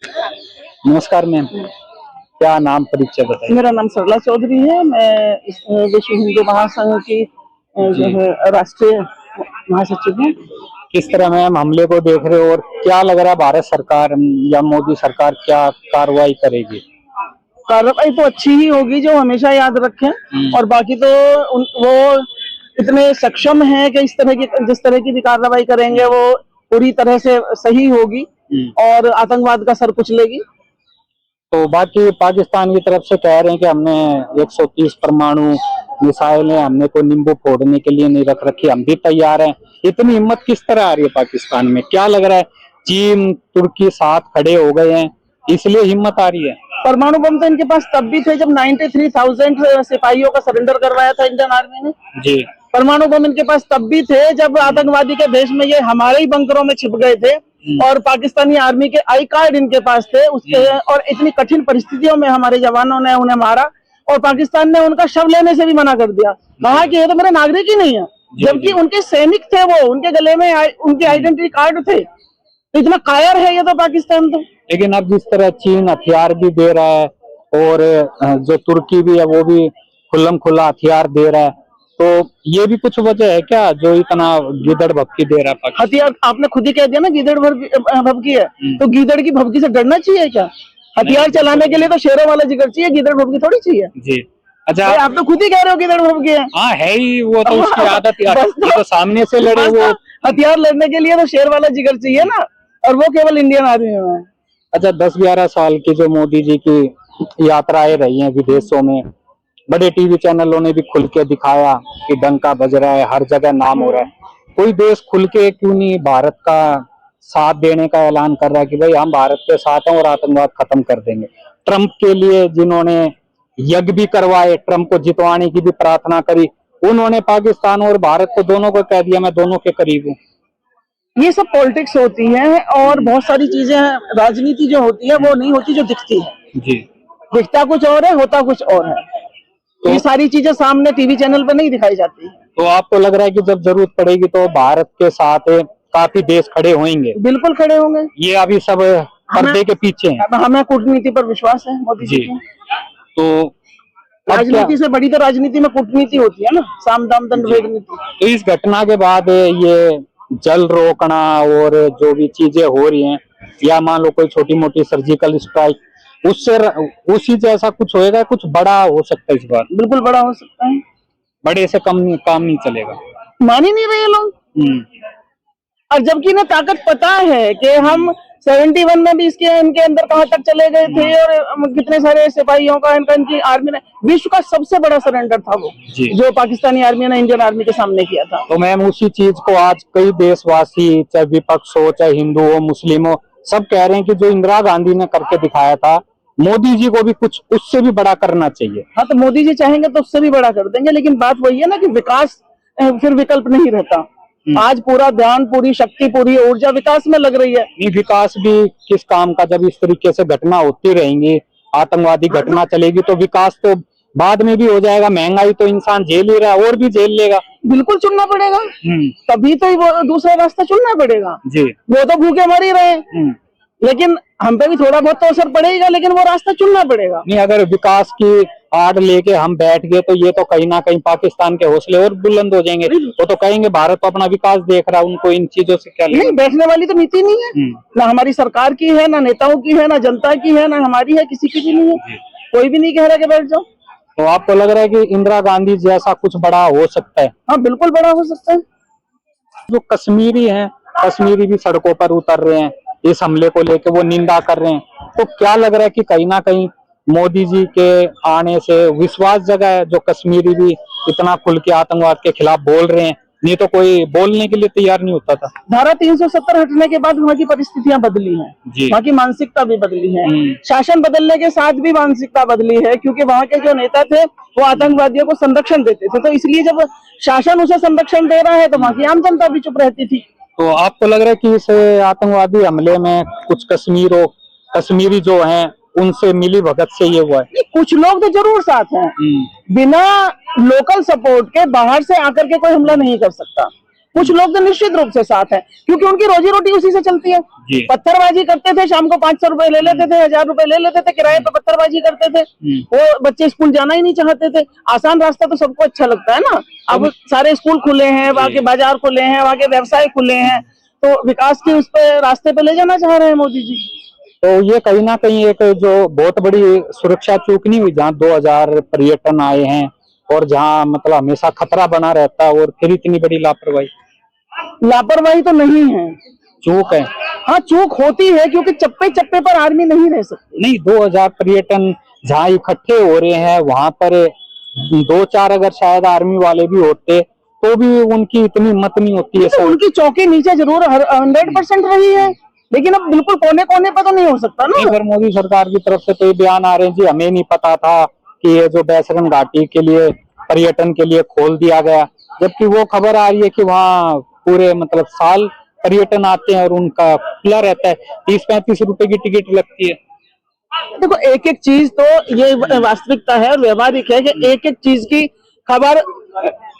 नमस्कार मैम, क्या नाम परिचय बताइए। मेरा नाम सरला चौधरी है। मैं इस विश्व हिंदू महासंघ की जो जी, है राष्ट्रीय महासचिव हूँ। किस तरह मैम हमले को देख रहे हो और क्या लग रहा है भारत सरकार या मोदी सरकार क्या कार्रवाई करेगी। कार्रवाई तो अच्छी ही होगी, जो हमेशा याद रखें। और बाकी तो वो इतने सक्षम हैं कि जिस तरह की भी कार्रवाई करेंगे वो पूरी तरह से सही होगी और आतंकवाद का सर कुचलेगी। तो बाकी पाकिस्तान की तरफ से कह रहे हैं कि हमने 130 परमाणु मिसाइलें हमने कोई नींबू फोड़ने के लिए नहीं रख रखी, हम भी तैयार हैं। इतनी हिम्मत किस तरह आ रही है पाकिस्तान में, क्या लग रहा है चीन तुर्की साथ खड़े हो गए हैं इसलिए हिम्मत आ रही है। परमाणु बम तो इनके पास तब भी थे जब 93,000 सिपाहियों का सरेंडर करवाया था इंडियन आर्मी ने। जी, परमाणु बम इनके पास तब भी थे जब आतंकवादी के देश में ये हमारे ही बंकरों में छिप गए थे और पाकिस्तानी आर्मी के आई कार्ड इनके पास थे उसके। और इतनी कठिन परिस्थितियों में हमारे जवानों ने उन्हें मारा और पाकिस्तान ने उनका शव लेने से भी मना कर दिया। कहा कि ये तो मेरे नागरिक ही नहीं है, जबकि उनके सैनिक थे, वो उनके गले में उनके आइडेंटिटी कार्ड थे। तो इतना कायर है ये तो पाकिस्तान तो। लेकिन अब जिस तरह चीन हथियार भी दे रहा है और जो तुर्की भी है वो भी खुल्लम खुल्ला हथियार दे रहा है, तो ये भी कुछ वजह है क्या जो इतना गिदड़ भपकी दे रहा है पाकिस्तान। हथियार आपने खुद ही कह दिया ना, गीदड़ भभकी है। तो गीदड़ की भभकी से डरना चाहिए क्या? हथियार चलाने के लिए तो शेरों वाला जिगर चाहिए, गीदड़ भभकी थोड़ी चाहिए। जी, अच्छा आप तो खुद ही कह रहे हो गीदड़ भभकी है। हाँ है ही, वो तो उसकी आदत है, तो सामने से लड़े वो। हथियार लड़ने के लिए तो शेर वाला जिगर चाहिए ना, और वो केवल इंडियन आर्मी में है। अच्छा 10-11 साल की जो मोदी जी की यात्राएं रही हैं विदेशों में, बड़े टीवी चैनलों ने भी खुल के दिखाया कि डंका बज रहा है, हर जगह नाम हो रहा है। कोई देश खुल के क्यों नहीं भारत का साथ देने का ऐलान कर रहा है कि भाई हम भारत के साथ हैं और आतंकवाद खत्म कर देंगे। ट्रंप के लिए जिन्होंने यज्ञ भी करवाए, ट्रंप को जितवाने की भी प्रार्थना करी, उन्होंने पाकिस्तान और भारत को दोनों को कह दिया मैं दोनों के करीब हूँ। ये सब पॉलिटिक्स होती है और बहुत सारी चीजें, राजनीति जो होती है वो नहीं होती जो दिखती है। जी, दिखता कुछ और है, होता कुछ और है। तो ये सारी चीजें सामने टीवी चैनल पर नहीं दिखाई जाती है। तो आपको लग रहा है कि जब जरूरत पड़ेगी तो भारत के साथ काफी देश खड़े होंगे। बिल्कुल खड़े होंगे। ये अभी सब पर्दे के पीछे हैं। हमें कूटनीति पर विश्वास है मोदी जी की। तो राजनीति से बड़ी तो राजनीति में कूटनीति होती है ना, साम दाम दंड भेद नीति। तो इस घटना के बाद ये जल रोकना और जो भी चीजें हो रही हैं, या मान लो कोई छोटी मोटी सर्जिकल स्ट्राइक, उससे उसी जैसा कुछ होएगा, कुछ बड़ा हो सकता है इस बार। बिल्कुल बड़ा हो सकता है। बड़े से काम नहीं चलेगा। मान ही नहीं रहे लोग। और जबकि इन्हें ताकत पता है कि हम 71 में भी इनके अंदर कहां तक चले गए थे और कितने सारे सिपाहियों का इनकी आर्मी ने, विश्व का सबसे बड़ा सरेंडर था वो जो पाकिस्तानी आर्मी ने इंडियन आर्मी के सामने किया था। तो मैम उसी चीज को आज कई देशवासी, चाहे विपक्ष हो चाहे हिंदू हो मुस्लिम हो, सब कह रहे हैं कि जो इंदिरा गांधी ने करके दिखाया था, मोदी जी को भी कुछ उससे भी बड़ा करना चाहिए। हाँ, तो मोदी जी चाहेंगे तो उससे भी बड़ा कर देंगे, लेकिन बात वही है ना कि विकास फिर विकल्प नहीं रहता। आज पूरा ध्यान, पूरी शक्ति, पूरी ऊर्जा विकास में लग रही है। नहीं, विकास भी किस काम का जब इस तरीके से घटना होती रहेंगी, आतंकवादी घटना चलेगी तो विकास तो बाद में भी हो जाएगा। महंगाई तो इंसान झेल ही रहा है और भी झेल लेगा। बिल्कुल चुनना पड़ेगा, तभी तो वो दूसरा रास्ता चुनना पड़ेगा जी। वो तो भूखे मर ही रहे, लेकिन हम पे भी थोड़ा बहुत तो असर पड़ेगा, लेकिन वो रास्ता चुनना पड़ेगा। नहीं, अगर विकास की आड़ लेके हम बैठ गए तो ये तो कहीं ना कहीं पाकिस्तान के हौसले और बुलंद हो जाएंगे। वो तो कहेंगे भारत तो अपना विकास देख रहा है, उनको इन चीजों से क्या नहीं, बैठने वाली तो नीति नहीं है, ना हमारी सरकार की है, ना नेताओं की है, ना जनता की है, ना हमारी है, किसी की भी नहीं है। कोई भी नहीं कह रहा कि बैठ जाओ। तो आपको लग रहा है कि इंदिरा गांधी जैसा कुछ बड़ा हो सकता है? हाँ, बिल्कुल बड़ा हो सकता है। जो कश्मीरी हैं, कश्मीरी भी सड़कों पर उतर रहे हैं, इस हमले को लेकर वो निंदा कर रहे हैं। तो क्या लग रहा है कि कहीं ना कहीं मोदी जी के आने से विश्वास जगा है, जो कश्मीरी भी इतना खुल के आतंकवाद के खिलाफ बोल रहे हैं, नहीं तो कोई बोलने के लिए तैयार नहीं होता था। धारा 370 हटने के बाद वहाँ की परिस्थितियां बदली हैं, वहाँ की मानसिकता भी बदली है, शासन बदलने के साथ भी मानसिकता बदली है, क्योंकि वहाँ के जो नेता थे वो आतंकवादियों को संरक्षण देते थे, तो इसलिए जब शासन उसे संरक्षण दे रहा है तो वहाँ की आम जनता भी चुप रहती थी। तो आपको लग रहा है कि इस आतंकवादी हमले में कुछ कश्मीरी जो हैं उनसे मिली भगत से ये हुआ है? कुछ लोग तो जरूर साथ हैं, बिना लोकल सपोर्ट के बाहर से आकर के कोई हमला नहीं कर सकता। कुछ लोग तो निश्चित रूप से साथ हैं, क्योंकि उनकी रोजी रोटी उसी से चलती है। जी। पत्थरबाजी करते थे, शाम को 500 रुपए ले लेते थे, 1000 रुपए ले लेते थे किराए पे, पत्थरबाजी करते थे। वो बच्चे स्कूल जाना ही नहीं चाहते थे। आसान रास्ता तो सबको अच्छा लगता है ना। अब सारे स्कूल खुले हैं, वहाँ के बाजार खुले हैं, वहाँ के व्यवसाय खुले हैं, तो विकास के उस पे रास्ते पे ले जाना चाह रहे हैं मोदी जी। तो ये कहीं ना कहीं एक जो बहुत बड़ी सुरक्षा चूक नहीं हुई, जहाँ 2000 पर्यटन आए हैं और जहाँ मतलब हमेशा खतरा बना रहता है, और फिर इतनी बड़ी लापरवाही। लापरवाही तो नहीं है, चूक है। हाँ चूक होती है, क्योंकि चप्पे चप्पे पर आर्मी नहीं रह सकती। नहीं, 2000 पर्यटन जहाँ इकट्ठे हो रहे हैं, वहां पर 2-4 अगर शायद आर्मी वाले भी होते तो भी उनकी इतनी हिम्मत नहीं होती है। तो उनकी चौकी नीचे जरूर 100% रही है, लेकिन अब बिल्कुल कोने कोने पे तो नहीं हो सकता ना। अगर मोदी सरकार की तरफ से तो ये बयान आ रहे हैं, जी हमें नहीं पता था कि ये जो बैसरन घाटी के लिए पर्यटन के लिए खोल दिया गया, जबकि वो खबर आ रही है कि वहाँ पूरे मतलब साल पर्यटन आते हैं और उनका खुला रहता है। 30-35 रुपए की टिकट लगती है। देखो, एक एक चीज तो ये वास्तविकता है और व्यवहारिक है कि एक एक चीज की खबर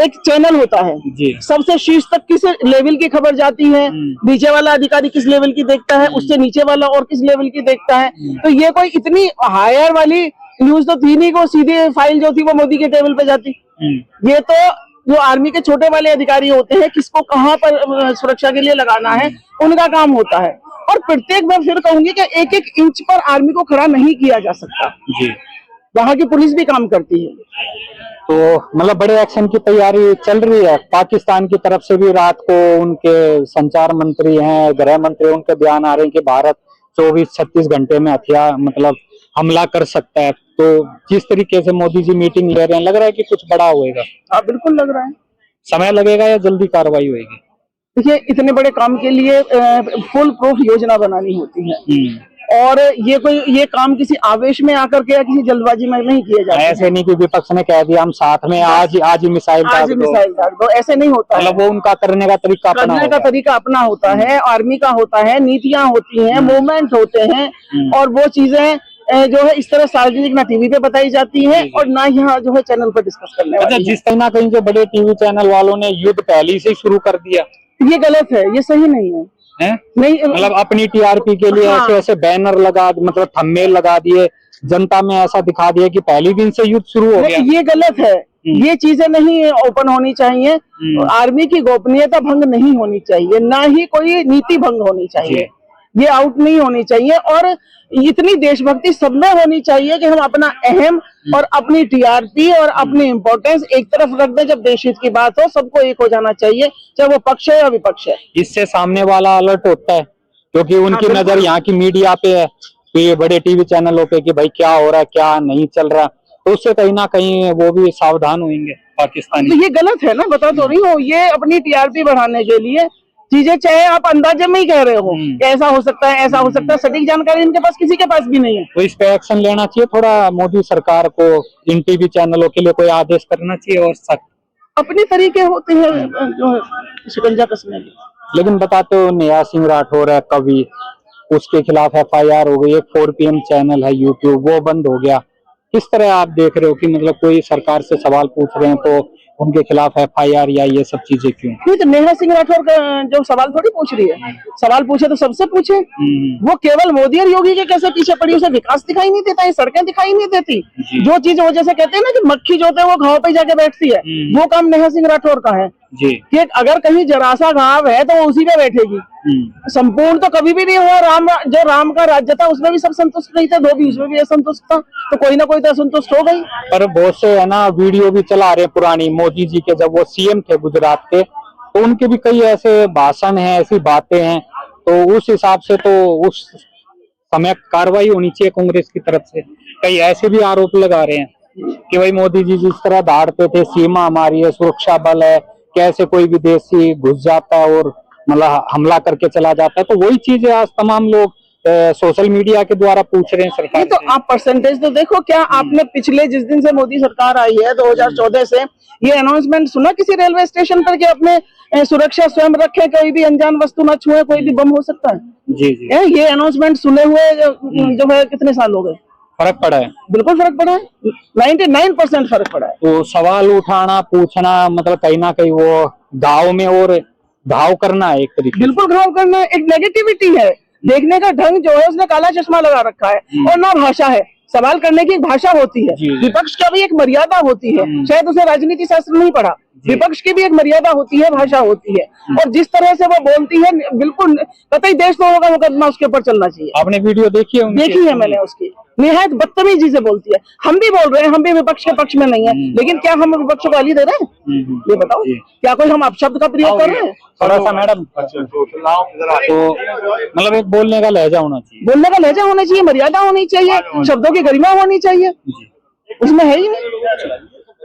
एक चैनल होता है जी। सबसे शीर्ष तक किस लेवल की खबर जाती है, नीचे वाला अधिकारी किस लेवल की देखता है, उससे नीचे वाला और किस लेवल की देखता है। तो ये कोई इतनी हायर वाली न्यूज तो थी नहीं, को सीधे फाइल जो थी वो मोदी के टेबल पे जाती। ये तो जो आर्मी के छोटे वाले अधिकारी होते हैं, किसको कहाँ पर सुरक्षा के लिए लगाना है, उनका काम होता है। और प्रत्येक बार फिर कहूंगी कि एक एक इंच पर आर्मी को खड़ा नहीं किया जा सकता जी। वहां की पुलिस भी काम करती है। तो मतलब बड़े एक्शन की तैयारी चल रही है पाकिस्तान की तरफ से भी। रात को उनके संचार मंत्री हैं, गृह मंत्री, उनके बयान आ रहे हैं कि भारत 24-36 घंटे में हथियार मतलब हमला कर सकता है। तो जिस तरीके से मोदी जी मीटिंग ले रहे हैं, लग रहा है कि कुछ बड़ा होएगा। हाँ बिल्कुल लग रहा है। समय लगेगा या जल्दी कार्रवाई होगी? देखिए, इतने बड़े काम के लिए फुल प्रूफ योजना बनानी होती है, और ये काम किसी आवेश में आकर के या किसी जल्दबाजी में नहीं किया जाता। ऐसे नहीं कि विपक्ष ने कह दिया हम साथ में आज ही मिसाइल दाग दो, ऐसे नहीं होता। मतलब वो उनका करने का तरीका अपना होता है, आर्मी का होता है, नीतियां होती हैं, मूवमेंट होते हैं, और वो चीजें जो है इस तरह सार्वजनिक ना टीवी पे बताई जाती है और ना यहाँ जो है चैनल पर डिस्कस करने वाली है। जिस कहीं ना कहीं जो बड़े टीवी चैनल वालों ने युद्ध पहले से शुरू कर दिया, ये गलत है, ये सही नहीं है। नहीं, मतलब अपनी टीआरपी के लिए ऐसे ऐसे बैनर लगा, मतलब थंबनेल लगा दिए, जनता में ऐसा दिखा दिया कि पहले दिन से युद्ध शुरू हो गया। ये गलत है, ये चीजें नहीं ओपन होनी चाहिए। आर्मी की गोपनीयता भंग नहीं होनी चाहिए, ना ही कोई नीति भंग होनी चाहिए, ये आउट नहीं होनी चाहिए। और इतनी देशभक्ति सब में होनी चाहिए कि हम अपना अहम और अपनी टीआरपी और अपनी इम्पोर्टेंस एक तरफ रख दें। जब देश हित की बात हो, सबको एक हो जाना चाहिए, चाहे वो पक्ष है या विपक्ष है। इससे सामने वाला अलर्ट होता है, क्योंकि उनकी नजर यहाँ की मीडिया पे है, कि बड़े टीवी चैनलों पे, कि भाई क्या हो रहा है, क्या नहीं चल रहा, तो उससे कहीं ना कहीं वो भी सावधान होंगे पाकिस्तानी। तो ये गलत है ना, बता तो रही हूँ। ये अपनी टीआरपी बढ़ाने के लिए चीजें, चाहे आप अंदाजे में ही कह रहे हो कि ऐसा हो सकता है, ऐसा हो सकता है, सटीक जानकारी इनके पास किसी के पास भी नहीं है। तो इस पे एक्शन लेना चाहिए थोड़ा मोदी सरकार को, इन टीवी चैनलों के लिए कोई आदेश करना चाहिए, और सख्त अपने तरीके होते हैं जो शिकंजा कसने के। लेकिन बताते हो नेहा सिंह राठौर है कवि, उसके खिलाफ FIR हो गई। एक 4 PM चैनल है यूट्यूब, वो बंद हो गया। किस तरह आप देख रहे हो कि मतलब कोई सरकार से सवाल पूछ रहे हैं तो उनके खिलाफ FIR या ये सब चीजें क्यों? नहीं, तो नेहा सिंह राठौर का जो सवाल थोड़ी पूछ रही है, सवाल पूछे तो सबसे पूछे। वो केवल मोदी और योगी के कैसे पीछे पड़ी, उसे विकास दिखाई नहीं देता है, सड़कें दिखाई नहीं देती। जो चीज वो जैसे कहते हैं ना कि मक्खी जो है वो घाव पे जाके बैठती है, वो काम नेहा सिंह राठौर का है जी। कि अगर कहीं जरा सा घाव है तो वो उसी पे बैठेगी। संपूर्ण तो कभी भी नहीं हुआ। राम का राज्य था, उसमें भी सब संतुष्ट नहीं थे, धोबी उसमें भी असंतुष्ट था, तो कोई ना कोई तो असंतुष्ट हो गई। पर बहुत से है ना वीडियो भी चला रहे पुरानी मोदी जी के, जब वो CM थे गुजरात के, तो उनके भी कई ऐसे भाषण हैं, ऐसी बातें हैं, तो उस हिसाब से तो उस समय कार्रवाई होनी चाहिए कांग्रेस की तरफ से। कई ऐसे भी आरोप लगा रहे हैं कि भाई मोदी जी जिस तरह दहाड़ते थे, सीमा हमारी है, सुरक्षा बल है, कैसे कोई विदेशी घुस जाता है और मतलब हमला करके चला जाता है। तो वही चीजें आज तमाम लोग सोशल मीडिया के द्वारा पूछ रहे हैं सरकार। तो आप परसेंटेज तो देखो, क्या आपने पिछले जिस दिन से मोदी सरकार आई है 2014 से ये अनाउंसमेंट सुना किसी रेलवे स्टेशन पर कि अपने सुरक्षा स्वयं रखें, कोई भी अनजान वस्तु न छुए, कोई भी बम हो सकता है? जी जी। ये अनाउंसमेंट सुने हुए जो है कितने साल हो गए? फर्क पड़ा है, बिल्कुल फर्क पड़ा है, 99% फर्क पड़ा है। तो सवाल उठाना, पूछना, मतलब कहीं ना कहीं वो गाँव में और घाव करना है एक तरीके से। बिल्कुल घाव करना, एक नेगेटिविटी है, देखने का ढंग जो है उसने काला चश्मा लगा रखा है। और ना भाषा है, सवाल करने की एक भाषा होती है, विपक्ष का भी एक मर्यादा होती है, शायद उसने राजनीति शास्त्र नहीं पढ़ा, विपक्ष की भी एक मर्यादा होती है, भाषा होती है। और जिस तरह से वो बोलती है, बिल्कुल कतई देशद्रोह का मुकदमा उसके ऊपर चलना चाहिए। आपने वीडियो देखी है उनकी? देखी है मैंने उसकी, निहायत बदतमीजी से बोलती है। हम भी बोल रहे हैं, हम भी विपक्ष के पक्ष में नहीं है, लेकिन क्या हम विपक्ष को गाली दे रहे हैं? ये बताओ, क्या कोई हम अपशब्द का प्रयोग कर रहे हैं? थोड़ा सा मैडम, तो मतलब एक बोलने का लहजा होना चाहिए, बोलने का लहजा होना चाहिए, मर्यादा होनी चाहिए, शब्दों की गरिमा होनी चाहिए, उसमें है ही नहीं।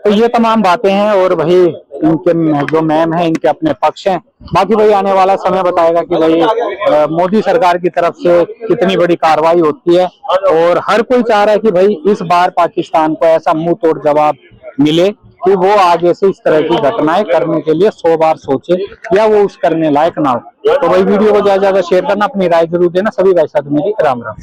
तो ये तमाम बातें हैं। और भाई इनके जो मैम है इनके अपने पक्ष हैं, बाकी भाई आने वाला समय बताएगा कि भाई मोदी सरकार की तरफ से कितनी बड़ी कार्रवाई होती है। और हर कोई चाह रहा है कि भाई इस बार पाकिस्तान को ऐसा मुंह तोड़ जवाब मिले कि वो आगे से इस तरह की घटनाएं करने के लिए 100 बार सोचे या वो उस करने लायक ना हो। तो भाई वीडियो को ज्यादा शेयर करना, अपनी राय जरूर देना। सभी भाई साथ मेरी राम राम।